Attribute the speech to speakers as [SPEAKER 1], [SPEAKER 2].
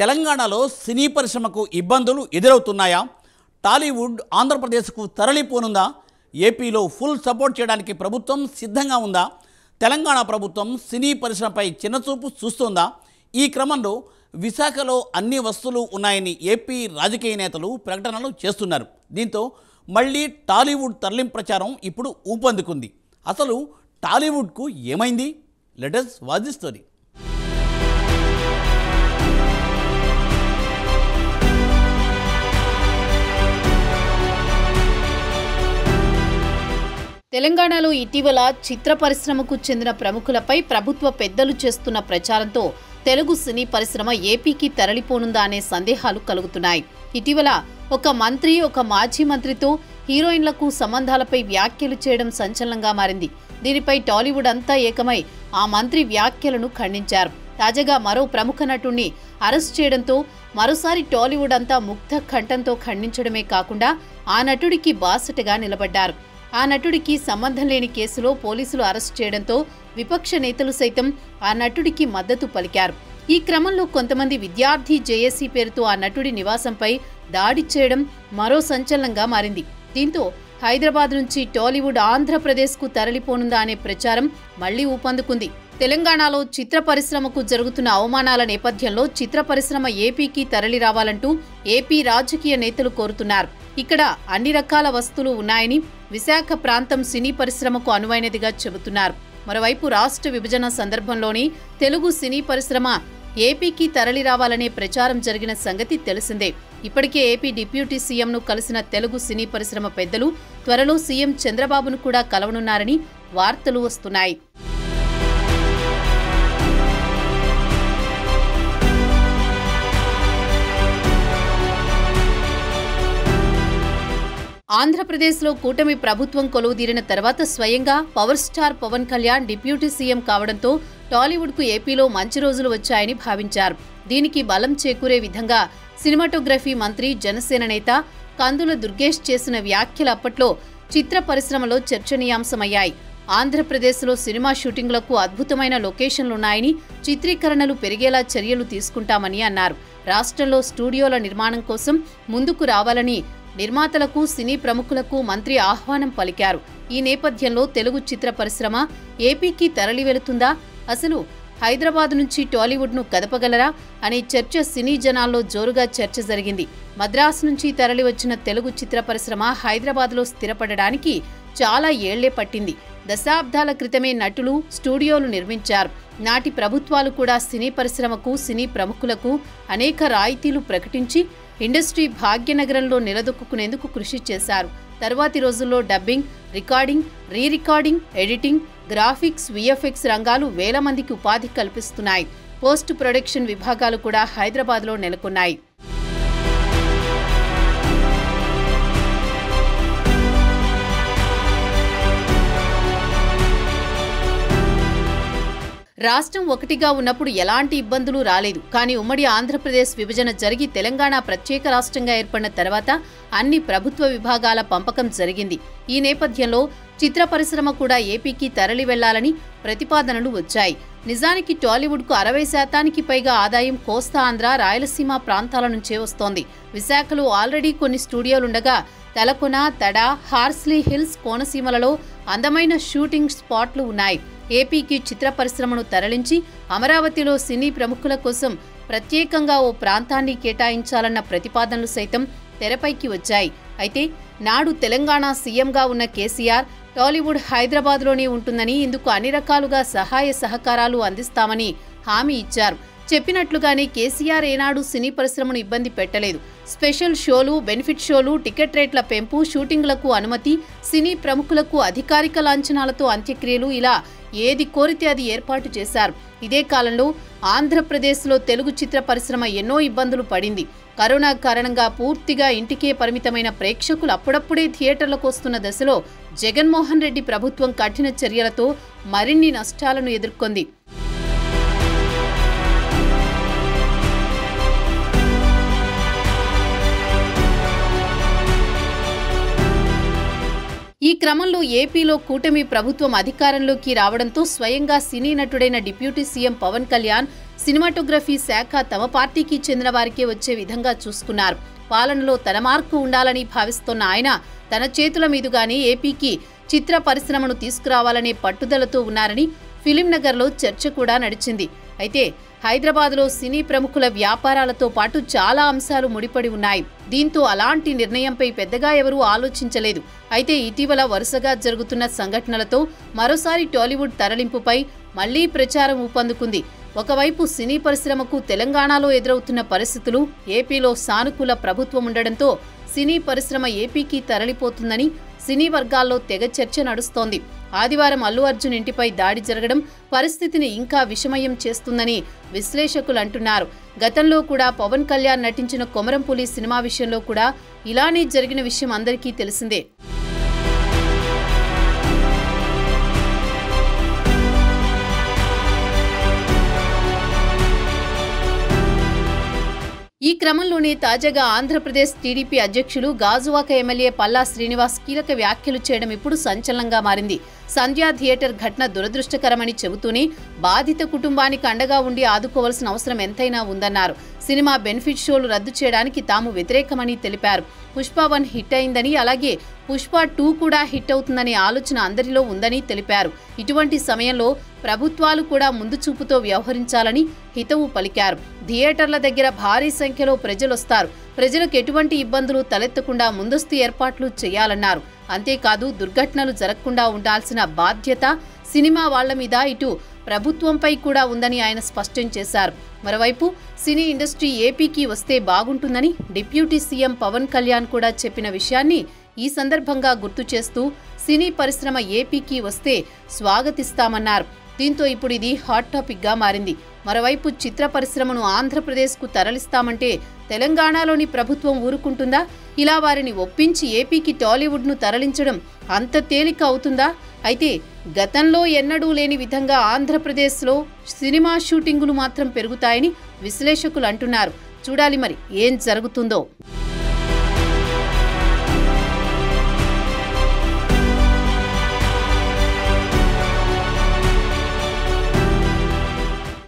[SPEAKER 1] తెలంగాణలో సినీ పరిశ్రమకు ఇబ్బందులు ఎదురవుతున్నాయా? టాలీవుడ్ ఆంధ్రప్రదేశ్కు తరలిపోనుందా? ఏపీలో ఫుల్ సపోర్ట్ చేయడానికి ప్రభుత్వం సిద్ధంగా ఉందా? తెలంగాణ ప్రభుత్వం సినీ పరిశ్రమపై చిన్నచూపు చూస్తోందా? ఈ క్రమంలో విశాఖలో అన్ని వస్తువులు ఉన్నాయని ఏపీ రాజకీయ నేతలు ప్రకటనలు చేస్తున్నారు. దీంతో మళ్ళీ టాలీవుడ్ తరలింపు ప్రచారం ఇప్పుడు ఊపందుకుంది. అసలు టాలీవుడ్కు ఏమైంది? Let us watch the story.
[SPEAKER 2] తెలంగాణలో ఇటీవల చిత్ర పరిశ్రమకు చెందిన ప్రముఖులపై ప్రభుత్వ పెద్దలు చేస్తున్న ప్రచారంతో తెలుగు సినీ పరిశ్రమ ఏపీకి తరలిపోనుందా అనే సందేహాలు కలుగుతున్నాయి. ఇటీవల ఒక మంత్రి ఒక మాజీ మంత్రితో హీరోయిన్లకు సంబంధాలపై వ్యాఖ్యలు చేయడం సంచలనంగా మారింది. దీనిపై టాలీవుడ్ అంతా ఏకమై ఆ మంత్రి వ్యాఖ్యలను ఖండించారు. తాజాగా మరో ప్రముఖ నటుడిని అరెస్ట్ చేయడంతో మరోసారి టాలీవుడ్ అంతా ముక్త కంఠంతో ఖండించడమే కాకుండా ఆ నటుడికి బాసటగా నిలబడ్డారు. ఆ నటుడికి సంబంధం లేని కేసులో పోలీసులు అరెస్ట్ చేయడంతో విపక్ష నేతలు సైతం ఆ నటుడికి మద్దతు పలికారు. ఈ క్రమంలో కొంతమంది విద్యార్థి జేఏసీ పేరుతో ఆ నటుడి నివాసంపై దాడి చేయడం మరో సంచలనంగా మారింది. దీంతో హైదరాబాద్ నుంచి టాలీవుడ్ ఆంధ్రప్రదేశ్కు తరలిపోనుందా అనే ప్రచారం మళ్లీ ఊపందుకుంది. తెలంగాణలో చిత్ర పరిశ్రమకు జరుగుతున్న అవమానాల నేపథ్యంలో చిత్ర పరిశ్రమ ఏపీకి తరలి రావాలంటూ ఏపీ రాజకీయ నేతలు కోరుతున్నారు. ఇక్కడ అన్ని రకాల వస్తువులు ఉన్నాయని, విశాఖ ప్రాంతం సినీ పరిశ్రమకు అనువైనదిగా చెబుతున్నారు. మరోవైపు రాష్ట్ర విభజన సందర్భంలోని తెలుగు సినీ పరిశ్రమ ఏపీకి తరలి రావాలనే ప్రచారం జరిగిన సంగతి తెలిసిందే. ఇప్పటికే ఏపీ డిప్యూటీ సీఎంను కలిసిన తెలుగు సినీ పరిశ్రమ పెద్దలు త్వరలో సీఎం చంద్రబాబును కూడా కలవనున్నారని వార్తలు వస్తున్నాయి. ఆంధ్రప్రదేశ్లో కూటమి ప్రభుత్వం కొలువుదీరిన తర్వాత స్వయంగా power star Pawan Kalyan deputy CM కావడంతో టాలీవుడ్కు ఏపీలో మంచి రోజులు వచ్చాయని భావించారు. దీనికి బలం చేకూరే విధంగా సినిమాటోగ్రఫీ మంత్రి, జనసేన నేత కందుల దుర్గేష్ చేసిన వ్యాఖ్యలు అప్పట్లో చిత్ర పరిశ్రమలో చర్చనీయాంశమయ్యాయి. ఆంధ్రప్రదేశ్లో సినిమా షూటింగ్లకు అద్భుతమైన లొకేషన్లున్నాయని, చిత్రీకరణలు పెరిగేలా చర్యలు తీసుకుంటామని అన్నారు. రాష్ట్రంలో స్టూడియోల నిర్మాణం కోసం ముందుకు రావాలని నిర్మాతలకు, సినీ ప్రముఖులకు మంత్రి ఆహ్వానం పలికారు. ఈ నేపథ్యంలో తెలుగు చిత్ర పరిశ్రమ ఏపీకి తరలి వెళుతుందా? అసలు హైదరాబాద్ నుంచి టాలీవుడ్ను కదపగలరా అనే చర్చ సినీ జనాల్లో జోరుగా చర్చ జరిగింది. మద్రాసు నుంచి తరలి వచ్చిన తెలుగు చిత్ర పరిశ్రమ హైదరాబాద్లో స్థిరపడడానికి చాలా ఏళ్లే పట్టింది. దశాబ్దాల క్రితమే నటులు స్టూడియోలు నిర్మించారు. నాటి ప్రభుత్వాలు కూడా సినీ పరిశ్రమకు, సినీ ప్రముఖులకు అనేక రాయితీలు ప్రకటించి ఇండస్ట్రీ భాగ్యనగరంలో నిలదొక్కునేందుకు కృషి చేశారు. తర్వాతి రోజుల్లో dubbing, recording, re recording, editing, graphics, VFX రంగాలు వేల మందికి ఉపాధి కల్పిస్తున్నాయి. పోస్ట్ ప్రొడక్షన్ విభాగాలు కూడా హైదరాబాద్లో నెలకొన్నాయి. రాష్ట్రం ఒకటిగా ఉన్నప్పుడు ఎలాంటి ఇబ్బందులు రాలేదు. కానీ ఉమ్మడి ఆంధ్రప్రదేశ్ విభజన జరిగి తెలంగాణ ప్రత్యేక రాష్ట్రంగా ఏర్పడిన తర్వాత అన్ని ప్రభుత్వ విభాగాల పంపకం జరిగింది. ఈ నేపథ్యంలో చిత్ర పరిశ్రమ కూడా ఏపీకి తరలి వెళ్లాలని ప్రతిపాదనలు వచ్చాయి. నిజానికి టాలీవుడ్కు 60% పైగా ఆదాయం కోస్తా ఆంధ్ర, రాయలసీమ ప్రాంతాల నుంచే వస్తోంది. విశాఖలో ఆల్రెడీ కొన్ని స్టూడియోలుండగా తలకొన, తడ, హార్స్లీ హిల్స్, కోనసీమలలో అందమైన షూటింగ్ స్పాట్లు ఉన్నాయి. ఏపీకి చిత్ర పరిశ్రమను తరలించి అమరావతిలో సినీ ప్రముఖుల కోసం ప్రత్యేకంగా ఓ ప్రాంతాన్ని కేటాయించాలన్న ప్రతిపాదనలు సైతం తెరపైకి వచ్చాయి. అయితే నాడు తెలంగాణ సీఎంగా ఉన్న కేసీఆర్ టాలీవుడ్ హైదరాబాద్లోనే ఉంటుందని, ఇందుకు అన్ని రకాలుగా సహాయ సహకారాలు అందిస్తామని హామీ ఇచ్చారు. చెప్పినట్లుగానే కేసీఆర్ ఏనాడు సినీ పరిశ్రమను ఇబ్బంది పెట్టలేదు. స్పెషల్ షోలు, బెనిఫిట్ షోలు, టికెట్ రేట్ల పెంపు, షూటింగ్లకు అనుమతి, సినీ ప్రముఖులకు అధికారిక లాంఛనాలతో అంత్యక్రియలు, ఇలా ఏది కోరితే అది ఏర్పాటు చేశారు. ఇదే కాలంలో ఆంధ్రప్రదేశ్లో తెలుగు చిత్ర పరిశ్రమ ఎన్నో ఇబ్బందులు పడింది. కరోనా కారణంగా పూర్తిగా ఇంటికే పరిమితమైన ప్రేక్షకులు అప్పుడప్పుడే థియేటర్లకు వస్తున్న దశలో జగన్మోహన్ రెడ్డి ప్రభుత్వం కఠిన చర్యలతో మరిన్ని నష్టాలను ఎదుర్కొంది. ఈ క్రమంలో ఏపీలో కూటమి ప్రభుత్వం అధికారంలోకి రావడంతో స్వయంగా సినీ నటుడైన deputy CM Pawan Kalyan cinematography శాఖ తమ పార్టీకి చెందిన వారికే వచ్చే విధంగా చూసుకున్నారు. పాలనలో తన మార్కు ఉండాలని భావిస్తున్న ఆయన తన చేతుల మీదుగానే ఏపీకి చిత్ర పరిశ్రమను తీసుకురావాలనే పట్టుదలతో ఉన్నారని ఫిలిం నగర్లో చర్చ కూడా నడిచింది. అయితే హైదరాబాద్లో సినీ ప్రముఖుల వ్యాపారాలతో పాటు చాలా అంశాలు ముడిపడి ఉన్నాయి. దీంతో అలాంటి నిర్ణయంపై పెద్దగా ఎవరూ ఆలోచించలేదు. అయితే ఇటీవల వరుసగా జరుగుతున్న సంఘటనలతో మరోసారి టాలీవుడ్ తరలింపుపై మళ్లీ ప్రచారం ఊపందుకుంది. ఒకవైపు సినీ పరిశ్రమకు తెలంగాణలో ఎదురవుతున్న పరిస్థితులు, ఏపీలో సానుకూల ప్రభుత్వం ఉండడంతో సినీ పరిశ్రమ ఏపీకి తరలిపోతుందని సినీ వర్గాల్లో తెగ చర్చ నడుస్తోంది. ఆదివారం అల్లు అర్జున్ ఇంటిపై దాడి జరగడం పరిస్థితిని ఇంకా విషమయం చేస్తుందని విశ్లేషకులు అంటున్నారు. గతంలో కూడా పవన్ కళ్యాణ్ నటించిన కొమరంపులి సినిమా విషయంలో కూడా ఇలానే జరిగిన విషయం అందరికీ తెలిసిందే. ఈ క్రమంలోనే తాజాగా ఆంధ్రప్రదేశ్ టీడీపీ అధ్యక్షులు గాజువాక ఎమ్మెల్యే పల్లా శ్రీనివాస్ కీలక వ్యాఖ్యలు చేయడం ఇప్పుడు సంచలనంగా మారింది. సంధ్యా థియేటర్ ఘటన దురదృష్టకరమని చెబుతూనే బాధిత కుటుంబానికి అండగా ఉండి ఆదుకోవాల్సిన అవసరం ఎంతైనా ఉందన్నారు. సినిమా బెనిఫిట్ షోలు రద్దు చేయడానికి తాము వ్యతిరేకమని తెలిపారు. పుష్ప 1 హిట్ అయిందని, అలాగే పుష్ప 2 కూడా హిట్ అవుతుందనే ఆలోచన అందరిలో ఉందని తెలిపారు. ఇటువంటి సమయంలో ప్రభుత్వాలు కూడా ముందు చూపుతో వ్యవహరించాలని హితవు పలికారు. థియేటర్ల దగ్గర భారీ సంఖ్యలో ప్రజలొస్తారు. ప్రజలకు ఎటువంటి ఇబ్బందులు తలెత్తకుండా ముందస్తు ఏర్పాట్లు చేయాలన్నారు. అంతేకాదు దుర్ఘటనలు జరగకుండా ఉండాల్సిన బాధ్యత సినిమా వాళ్ల మీద, ఇటు ప్రభుత్వంపై కూడా ఉందని ఆయన స్పష్టం చేశారు. మరోవైపు సినీ ఇండస్ట్రీ ఏపీకి వస్తే బాగుంటుందని డిప్యూటీ సీఎం పవన్ కళ్యాణ్ కూడా చెప్పిన విషయాన్ని ఈ సందర్భంగా గుర్తు చేస్తూ సినీ పరిశ్రమ ఏపీకి వస్తే స్వాగతిస్తామన్నారు. దీంతో ఇప్పుడు ఇది హాట్ టాపిక్గా మారింది. మరోవైపు చిత్ర పరిశ్రమను ఆంధ్రప్రదేశ్కు తరలిస్తామంటే తెలంగాణలోని ప్రభుత్వం ఊరుకుంటుందా? ఇలా వారిని ఒప్పించి ఏపీకి టాలీవుడ్ను తరలించడం అంత తేలిక అవుతుందా? అయితే గతంలో ఎన్నడూ లేని విధంగా ఆంధ్రప్రదేశ్లో సినిమా షూటింగులు మాత్రం పెరుగుతాయని విశ్లేషకులు అంటున్నారు. చూడాలి మరి ఏం జరుగుతుందో.